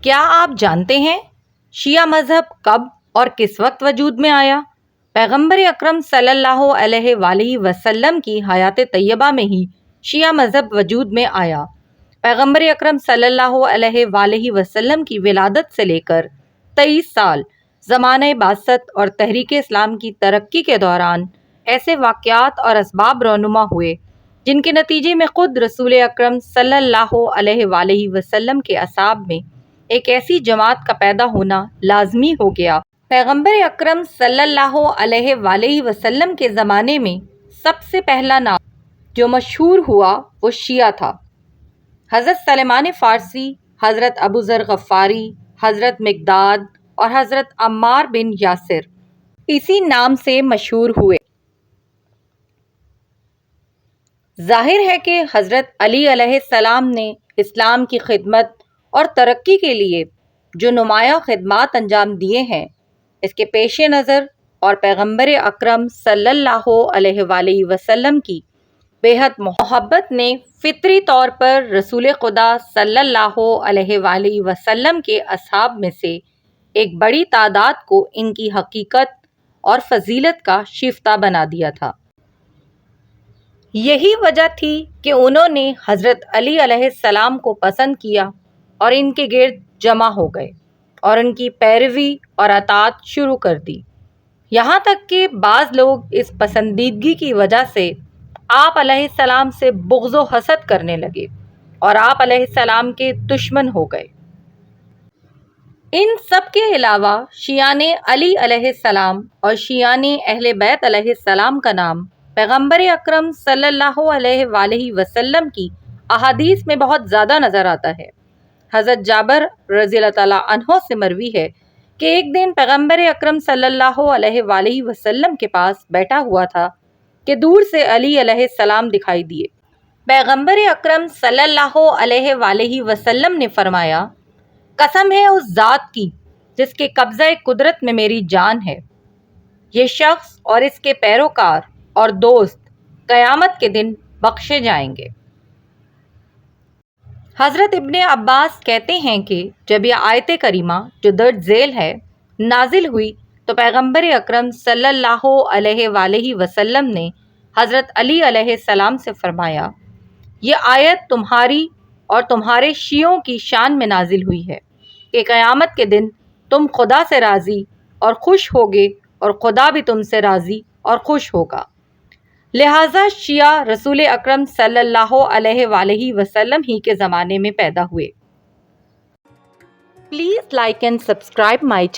کیا آپ جانتے ہیں شیعہ مذہب کب اور کس وقت وجود میں آیا؟ پیغمبر اکرم صلی اللہ علیہ وآلہ وسلم کی حیات طیبہ میں ہی شیعہ مذہب وجود میں آیا۔ پیغمبر اکرم صلی اللہ علیہ وآلہ وسلم کی ولادت سے لے کر 23 سال زمانہ بعثت اور تحریک اسلام کی ترقی کے دوران ایسے واقعات اور اسباب رونما ہوئے جن کے نتیجے میں خود رسول اکرم صلی اللہ علیہ وآلہ وسلم کے اصحاب میں ایک ایسی جماعت کا پیدا ہونا لازمی ہو گیا۔ پیغمبر اکرم صلی اللہ علیہ وآلہ وسلم کے زمانے میں سب سے پہلا نام جو مشہور ہوا وہ شیعہ تھا۔ حضرت سلمان فارسی، حضرت ابو ذر غفاری، حضرت مقداد اور حضرت عمار بن یاسر اسی نام سے مشہور ہوئے۔ ظاہر ہے کہ حضرت علی علیہ السلام نے اسلام کی خدمت اور ترقی کے لیے جو نمایاں خدمات انجام دیے ہیں، اس کے پیش نظر اور پیغمبر اکرم صلی اللہ علیہ وآلہ وسلم کی بے حد محبت نے فطری طور پر رسول خدا صلی اللہ علیہ وآلہ وسلم کے اصحاب میں سے ایک بڑی تعداد کو ان کی حقیقت اور فضیلت کا شیفتہ بنا دیا تھا۔ یہی وجہ تھی کہ انہوں نے حضرت علی علیہ السلام کو پسند کیا اور ان کے گرد جمع ہو گئے اور ان کی پیروی اور اطاعت شروع کر دی، یہاں تک کہ بعض لوگ اس پسندیدگی کی وجہ سے آپ علیہ السلام سے بغض و حسد کرنے لگے اور آپ علیہ السلام کے دشمن ہو گئے۔ ان سب کے علاوہ شیعان علی علیہ السلام اور شیعان اہل بیت علیہ السلام کا نام پیغمبر اکرم صلی اللہ علیہ وآلہ وسلم کی احادیث میں بہت زیادہ نظر آتا ہے۔ حضرت جابر رضی اللہ تعالیٰ عنہ سے مروی ہے کہ ایک دن پیغمبر اکرم صلی اللہ علیہ وآلہ وسلم کے پاس بیٹھا ہوا تھا کہ دور سے علی علیہ السلام دکھائی دیے۔ پیغمبر اکرم صلی اللہ علیہ وآلہ وسلم نے فرمایا، قسم ہے اس ذات کی جس کے قبضہ قدرت میں میری جان ہے، یہ شخص اور اس کے پیروکار اور دوست قیامت کے دن بخشے جائیں گے۔ حضرت ابن عباس کہتے ہیں کہ جب یہ آیت کریمہ جو درج ذیل ہے نازل ہوئی تو پیغمبر اکرم صلی اللہ علیہ وآلہ وسلم نے حضرت علی علیہ السلام سے فرمایا، یہ آیت تمہاری اور تمہارے شیعوں کی شان میں نازل ہوئی ہے کہ قیامت کے دن تم خدا سے راضی اور خوش ہوگے اور خدا بھی تم سے راضی اور خوش ہوگا۔ لہٰذا شیعہ رسول اکرم صلی اللہ علیہ وآلہ وسلم ہی کے زمانے میں پیدا ہوئے۔ Please like and subscribe my channel.